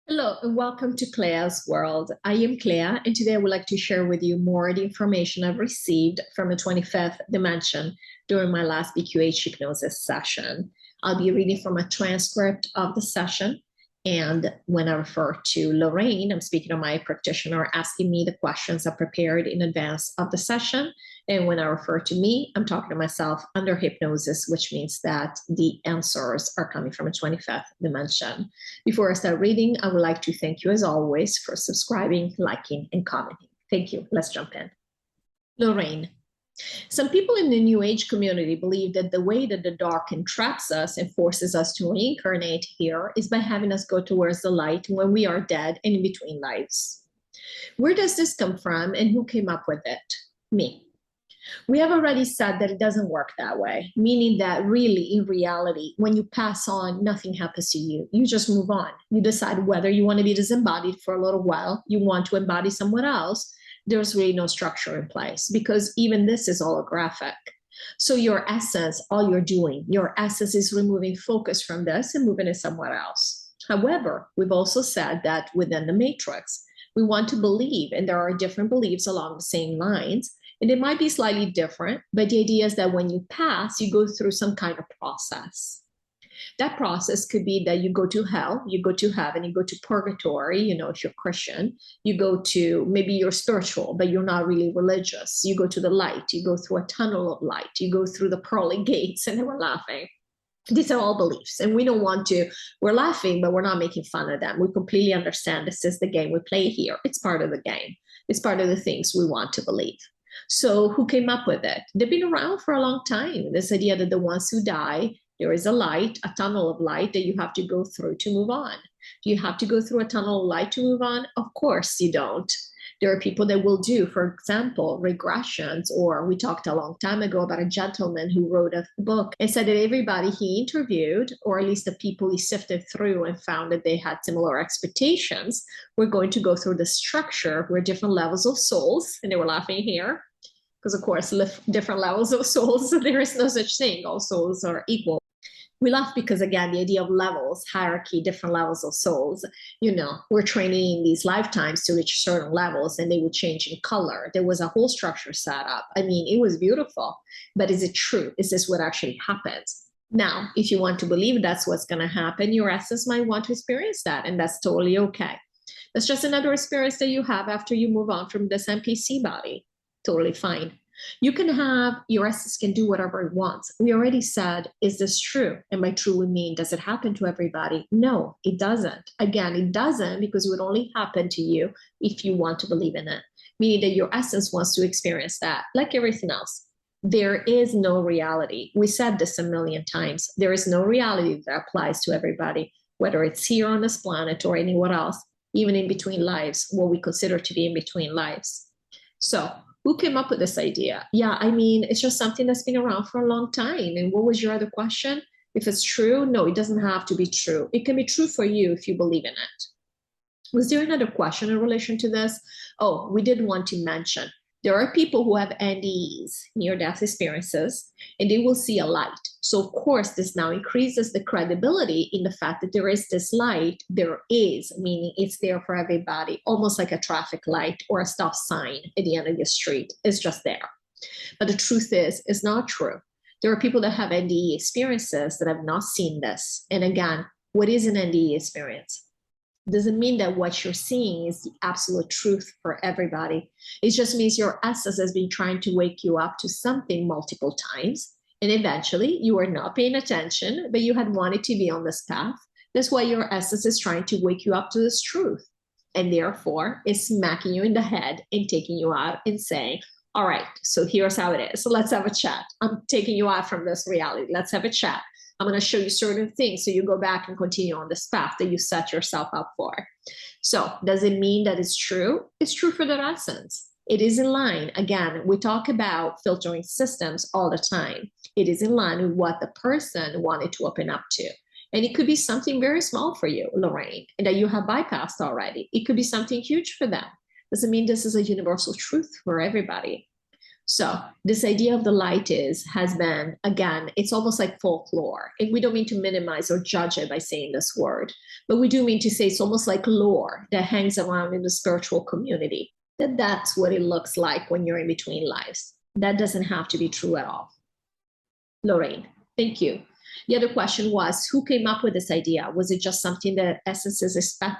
Hello and welcome to CLEA'S World. I am Clea, and today I would like to share with you more of the information I've received from the 25th dimension during my last BQH hypnosis session. I'll be reading from a transcript of the session, and when I refer to Lorrayne, I'm speaking to my practitioner asking me the questions I prepared in advance of the session. And when I refer to me, I'm talking to myself under hypnosis, which means that the answers are coming from a 25th dimension. Before I start reading, I would like to thank you as always for subscribing, liking, and commenting. Thank you. Let's jump in. Lorrayne. Some people in the New Age community believe that the way that the dark entraps us and forces us to reincarnate here is by having us go towards the light when we are dead and in between lives. Where does this come from and who came up with it? Me. We have already said that it doesn't work that way, meaning that really, in reality, when you pass on, nothing happens to you. You just move on. You decide whether you want to be disembodied for a little while, you want to embody someone else. There's really no structure in place because even this is holographic. So your essence, all you're doing, your essence is removing focus from this and moving it somewhere else. However, we've also said that within the matrix, we want to believe, and there are different beliefs along the same lines, and it might be slightly different, but the idea is that when you pass, you go through some kind of process. That process could be that you go to hell, you go to heaven, you go to purgatory, if you're Christian, you go to, maybe you're spiritual, but you're not really religious. You go to the light, you go through a tunnel of light, you go through the pearly gates, and we're laughing. These are all beliefs, and we don't want to, we're laughing, but we're not making fun of them. We completely understand this is the game we play here. It's part of the game. It's part of the things we want to believe. So who came up with it? They've been around for a long time. This idea that the ones who die, there is a light, a tunnel of light that you have to go through to move on. Do you have to go through a tunnel of light to move on? Of course you don't. There are people that will do, for example, regressions, or we talked a long time ago about a gentleman who wrote a book and said that everybody he interviewed, or at least the people he sifted through and found that they had similar expectations, were going to go through the structure where different levels of souls, and they were laughing here, because of course, different levels of souls, there is no such thing. All souls are equal. We laugh because, again, the idea of levels, hierarchy, different levels of souls, we're training in these lifetimes to reach certain levels and they would change in color. There was a whole structure set up. I mean, it was beautiful, but is it true? Is this what actually happens? Now, if you want to believe that's what's going to happen, your essence might want to experience that, and that's totally okay. That's just another experience that you have after you move on from this NPC body. Totally fine. You can have, your essence can do whatever it wants. We already said, is this true? And by true, we mean, does it happen to everybody? No, it doesn't. Again, it doesn't, because it would only happen to you if you want to believe in it, meaning that your essence wants to experience that, like everything else. There is no reality. We said this a million times. There is no reality that applies to everybody, whether it's here on this planet or anywhere else, even in between lives, what we consider to be in between lives. So, who came up with this idea? Yeah, I mean, it's just something that's been around for a long time. And what was your other question? If it's true, no, it doesn't have to be true. It can be true for you if you believe in it. Was there another question in relation to this? Oh, we did want to mention, there are people who have NDEs, near-death experiences, and they will see a light. So of course, this now increases the credibility in the fact that there is this light. There is, meaning it's there for everybody, almost like a traffic light or a stop sign at the end of the street. It's just there. But the truth is, it's not true. There are people that have NDE experiences that have not seen this. And again, what is an NDE experience? Doesn't mean that what you're seeing is the absolute truth for everybody. It just means your essence has been trying to wake you up to something multiple times. And eventually you are not paying attention, but you had wanted to be on this path. That's why your essence is trying to wake you up to this truth. And therefore is smacking you in the head and taking you out and saying, all right, so here's how it is. So let's have a chat. I'm taking you out from this reality. Let's have a chat. I'm going to show you certain things so you go back and continue on this path that you set yourself up for. So does it mean that it's true? It's true for the essence. It is in line. Again, we talk about filtering systems all the time. It is in line with what the person wanted to open up to. And it could be something very small for you, Lorrayne, and that you have bypassed already. It could be something huge for them. Doesn't mean this is a universal truth for everybody. So this idea of the light has been, again, it's almost like folklore. And we don't mean to minimize or judge it by saying this word, but we do mean to say it's almost like lore that hangs around in the spiritual community, that's what it looks like when you're in between lives. That doesn't have to be true at all. Lorrayne, thank you. The other question was, who came up with this idea? Was it just something that essences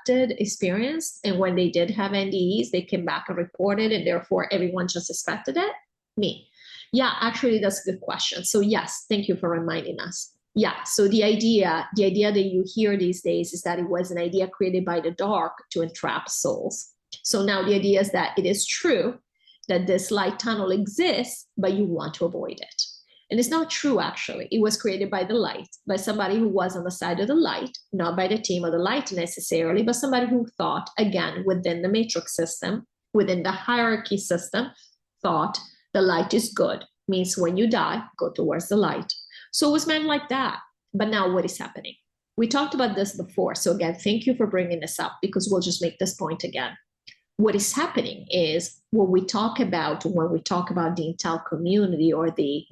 experienced? And when they did have NDEs, they came back and reported, and therefore everyone just expected it? Me. Yeah, actually, that's a good question. So yes, thank you for reminding us. Yeah, so the idea that you hear these days is that it was an idea created by the dark to entrap souls. So now the idea is that it is true that this light tunnel exists, but you want to avoid it. And it's not true, actually. It was created by the light, by somebody who was on the side of the light, not by the team of the light necessarily, but somebody who thought, again, within the matrix system, within the hierarchy system, thought the light is good, means when you die, go towards the light. So it was meant like that. But now what is happening? We talked about this before. So again, thank you for bringing this up, because we'll just make this point again. What is happening is what we talk about when we talk about the intel community or the,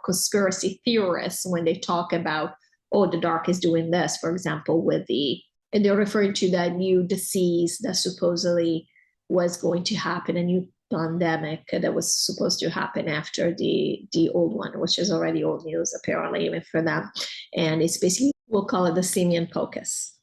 conspiracy theorists, when they talk about, oh, the dark is doing this, for example, and they're referring to that new disease that supposedly was going to happen, a new pandemic that was supposed to happen after the old one, which is already old news, apparently, even for them. And it's basically, we'll call it the simian pocus.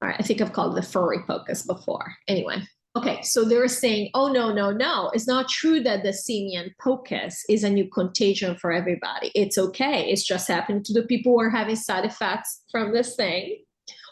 All right, I think I've called it the furry pocus before. Anyway. Okay, so they're saying, oh, no. It's not true that the simian pocus is a new contagion for everybody. It's okay. It's just happening to the people who are having side effects from this thing,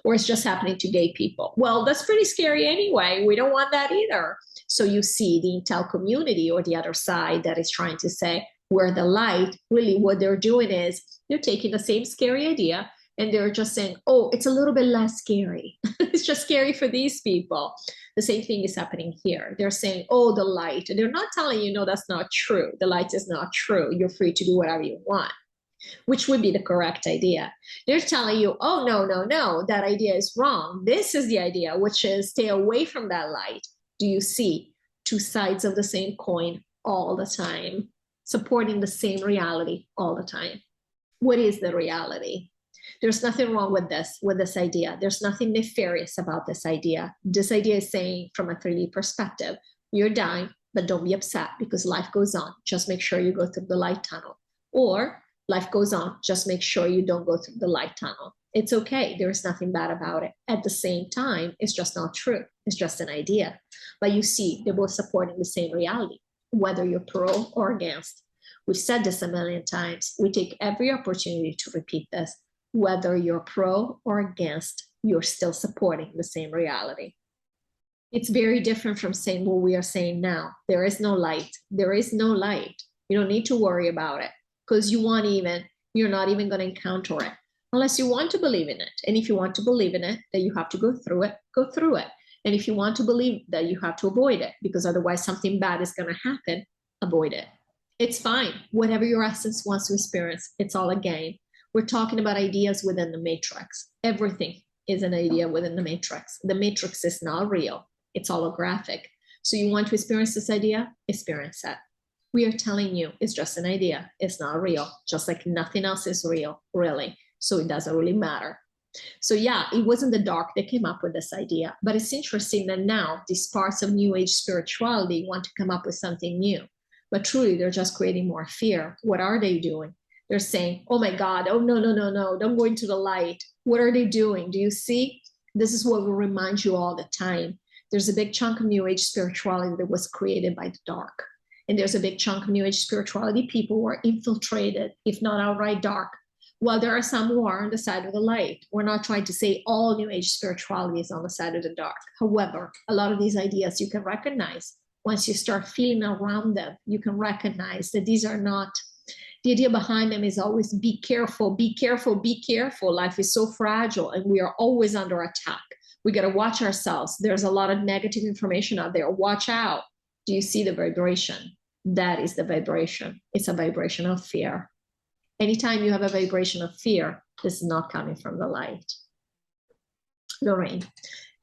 or it's just happening to gay people. Well, that's pretty scary anyway. We don't want that either. So you see the intel community or the other side that is trying to say, we're the light. Really, what they're doing is they're taking the same scary idea and they're just saying, oh, it's a little bit less scary. It's just scary for these people. The same thing is happening here. They're saying, oh, the light. And they're not telling you, no, that's not true. The light is not true. You're free to do whatever you want, which would be the correct idea. They're telling you, oh, no, that idea is wrong. This is the idea, which is stay away from that light. Do you see two sides of the same coin all the time, supporting the same reality all the time? What is the reality? There's nothing wrong with this idea. There's nothing nefarious about this idea. This idea is saying, from a 3D perspective, you're dying, but don't be upset because life goes on. Just make sure you go through the light tunnel. Or life goes on, just make sure you don't go through the light tunnel. It's okay. There's nothing bad about it. At the same time, it's just not true. It's just an idea. But you see, they're both supporting the same reality, whether you're pro or against. We've said this a million times. We take every opportunity to repeat this. Whether you're pro or against, you're still supporting the same reality. It's very different from saying what we are saying now. There is no light. There is no light. You don't need to worry about it because you're not even going to encounter it unless you want to believe in it. And if you want to believe in it, that you have to go through it, go through it. And if you want to believe that you have to avoid it because otherwise something bad is going to happen, avoid it. It's fine. Whatever your essence wants to experience, it's all a game. We're talking about ideas within the matrix. Everything is an idea within the matrix. The matrix is not real. It's holographic. So you want to experience this idea? Experience it. We are telling you it's just an idea. It's not real, just like nothing else is real, really. So it doesn't really matter. So yeah, it wasn't the dark that came up with this idea, but it's interesting that now these parts of New Age spirituality want to come up with something new. But truly, they're just creating more fear. What are they doing? They're saying, oh my God, oh no, don't go into the light. What are they doing? Do you see? This is what will remind you all the time. There's a big chunk of New Age spirituality that was created by the dark. And there's a big chunk of New Age spirituality people who are infiltrated, if not outright dark. While there are some who are on the side of the light. We're not trying to say all New Age spirituality is on the side of the dark. However, a lot of these ideas you can recognize. Once you start feeling around them, you can recognize that these are not. The idea behind them is always be careful, be careful, be careful. Life is so fragile and we are always under attack. We got to watch ourselves. There's a lot of negative information out there. Watch out. Do you see the vibration? That is the vibration. It's a vibration of fear. Anytime you have a vibration of fear, this is not coming from the light. Lorrayne,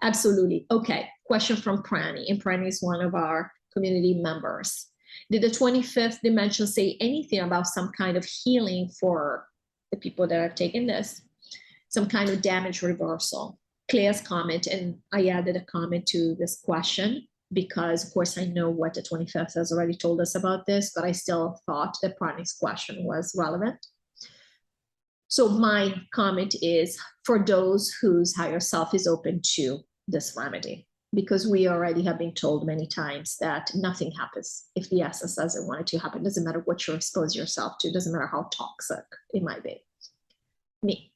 absolutely. Okay, question from Prani. And Prani is one of our community members. Did the 25th dimension say anything about some kind of healing for the people that have taken this? Some kind of damage reversal? Claire's comment, and I added a comment to this question because, of course, I know what the 25th has already told us about this, but I still thought that Prani's question was relevant. So my comment is for those whose higher self is open to this remedy, because we already have been told many times that nothing happens if the essence doesn't want it to happen. It doesn't matter what you expose yourself to. It doesn't matter how toxic it might be. Me.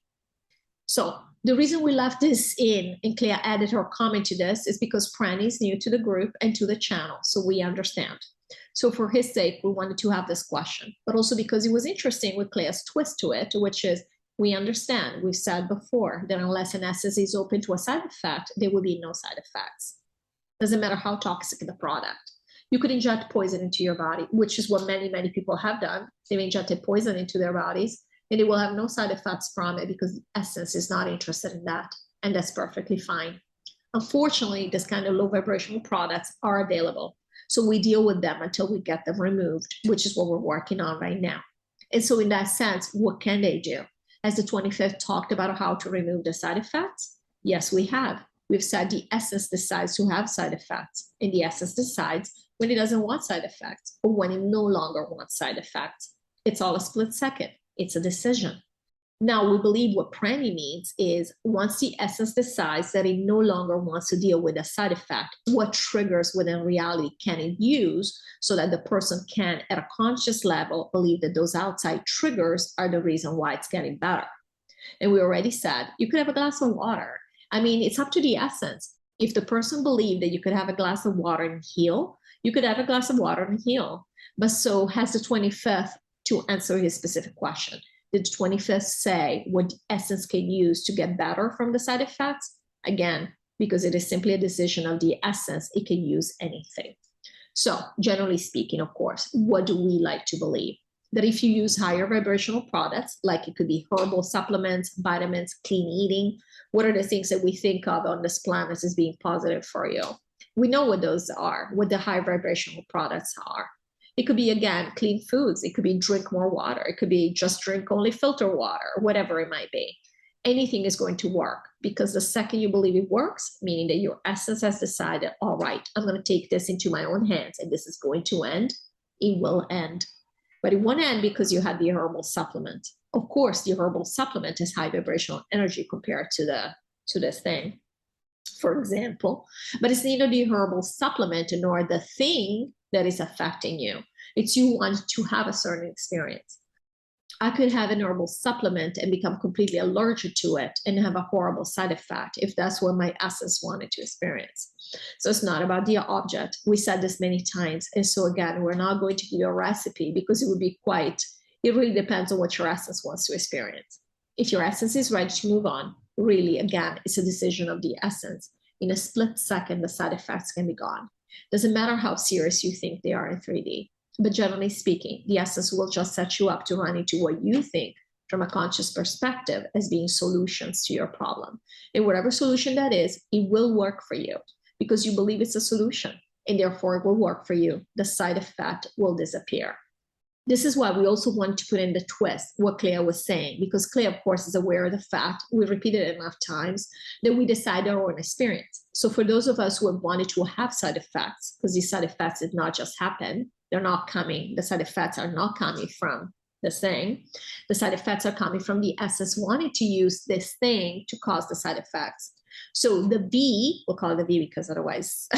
So the reason we left this in, and Claire added her comment to this, is because Prani is new to the group and to the channel, so we understand. So for his sake, we wanted to have this question, but also because it was interesting with Claire's twist to it, which is we understand, we've said before, that unless an essence is open to a side effect, there will be no side effects. Doesn't matter how toxic the product. You could inject poison into your body, which is what many, many people have done. They've injected poison into their bodies, and they will have no side effects from it because the essence is not interested in that, and that's perfectly fine. Unfortunately, this kind of low vibrational products are available. So we deal with them until we get them removed, which is what we're working on right now. And so in that sense, what can they do? As the 25th talked about how to remove the side effects, yes, we have. We've said the essence decides to have side effects, and the essence decides when it doesn't want side effects or when it no longer wants side effects. It's all a split second. It's a decision. Now, we believe what Prani means is once the essence decides that it no longer wants to deal with a side effect, what triggers within reality can it use so that the person can, at a conscious level, believe that those outside triggers are the reason why it's getting better. And we already said you could have a glass of water. I mean, it's up to the essence. If the person believed that you could have a glass of water and heal, you could have a glass of water and heal. But so has the 25th to answer his specific question. Did the 25th say what the essence can use to get better from the side effects? Again, because it is simply a decision of the essence, it can use anything. So generally speaking, of course, what do we like to believe? That if you use higher vibrational products, like it could be herbal supplements, vitamins, clean eating, what are the things that we think of on this planet as being positive for you? We know what those are, what the high vibrational products are. It could be, again, clean foods. It could be drink more water. It could be just drink only filter water, whatever it might be. Anything is going to work because the second you believe it works, meaning that your essence has decided, all right, I'm going to take this into my own hands and this is going to end, it will end. But it won't end because you had the herbal supplement. Of course, the herbal supplement has high vibrational energy compared to this thing, for example. But it's neither the herbal supplement nor the thing that is affecting you. It's you want to have a certain experience. I could have an herbal supplement and become completely allergic to it and have a horrible side effect if that's what my essence wanted to experience. So it's not about the object. We said this many times. And so again, we're not going to give you a recipe because it would be it really depends on what your essence wants to experience. If your essence is ready to move on, really, again, it's a decision of the essence. In a split second, the side effects can be gone. Doesn't matter how serious you think they are in 3D. But generally speaking, the essence will just set you up to run into what you think from a conscious perspective as being solutions to your problem. And whatever solution that is, it will work for you because you believe it's a solution and therefore it will work for you. The side effect will disappear. This is why we also want to put in the twist, what Claire was saying, because Claire, of course, is aware of the fact, we repeated it enough times, that we decide our own experience. So for those of us who have wanted to have side effects, because these side effects did not just happen, they're not coming, the side effects are not coming from this thing. The side effects are coming from the essence wanting to use this thing to cause the side effects. So the V, we'll call it the V because otherwise,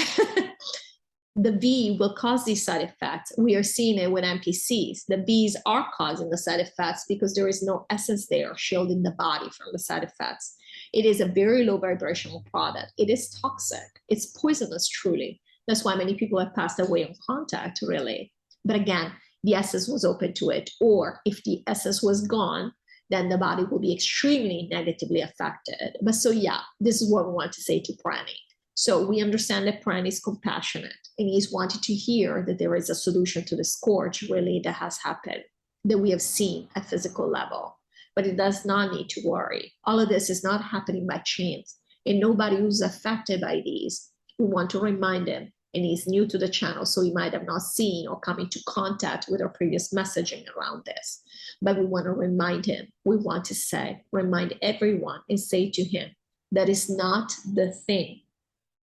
the V will cause these side effects. We are seeing it with NPCs. The Vs are causing the side effects because there is no essence there shielding the body from the side effects. It is a very low vibrational product. It is toxic. It's poisonous, truly. That's why many people have passed away on contact, really. But again, the essence was open to it. Or if the essence was gone, then the body will be extremely negatively affected. But so yeah, this is what we want to say to Prani. So we understand that Prani is compassionate and he's wanted to hear that there is a solution to the scourge really that has happened, that we have seen at physical level. But it does not need to worry. All of this is not happening by chance. And nobody who's affected by these, we want to remind them and he's new to the channel, so he might have not seen or come into contact with our previous messaging around this. But we want to remind him, we want to say, remind everyone and say to him, that is not the thing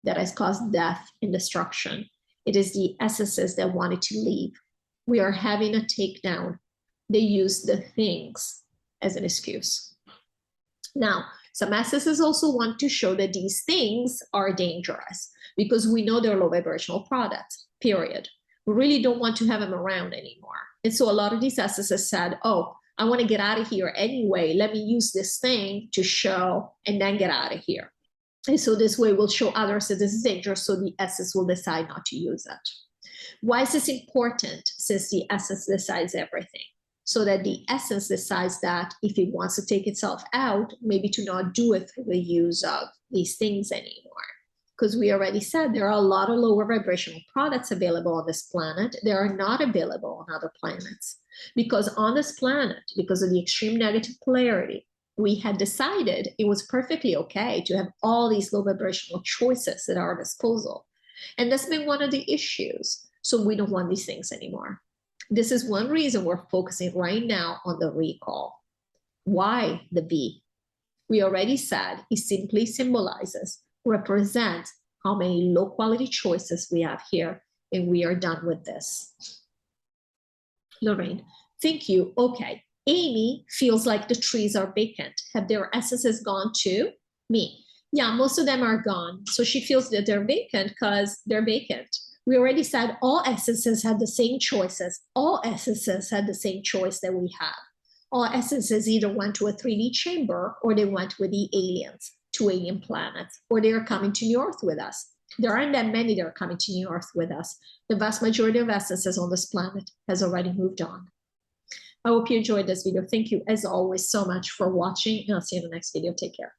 that has caused death and destruction. It is the essences that wanted to leave. We are having a takedown. They use the things as an excuse. Now, some essences also want to show that these things are dangerous because we know they're low vibrational products, period. We really don't want to have them around anymore. And so a lot of these essences said, oh, I want to get out of here anyway. Let me use this thing to show and then get out of here. And so this way we'll show others that this is dangerous, so the essence will decide not to use it. Why is this important? Since the essence decides everything. So that the essence decides that if it wants to take itself out, maybe to not do it through the use of these things anymore. Because we already said there are a lot of lower vibrational products available on this planet. They are not available on other planets. Because on this planet, because of the extreme negative polarity, we had decided it was perfectly okay to have all these low vibrational choices at our disposal. And that's been one of the issues. So we don't want these things anymore. This is one reason we're focusing right now on the recall. Why the V? We already said it simply symbolizes, represents how many low quality choices we have here, and we are done with this. Lorraine, thank you. Okay, Amy feels like the trees are vacant. Have their essences gone too? Me, yeah, most of them are gone. So she feels that they're vacant because they're vacant. We already said all essences had the same choices. All essences had the same choice that we have. All essences either went to a 3D chamber or they went with the aliens to alien planets, or they are coming to New Earth with us. There aren't that many that are coming to New Earth with us. The vast majority of essences on this planet has already moved on. I hope you enjoyed this video. Thank you, as always, so much for watching, and I'll see you in the next video. Take care.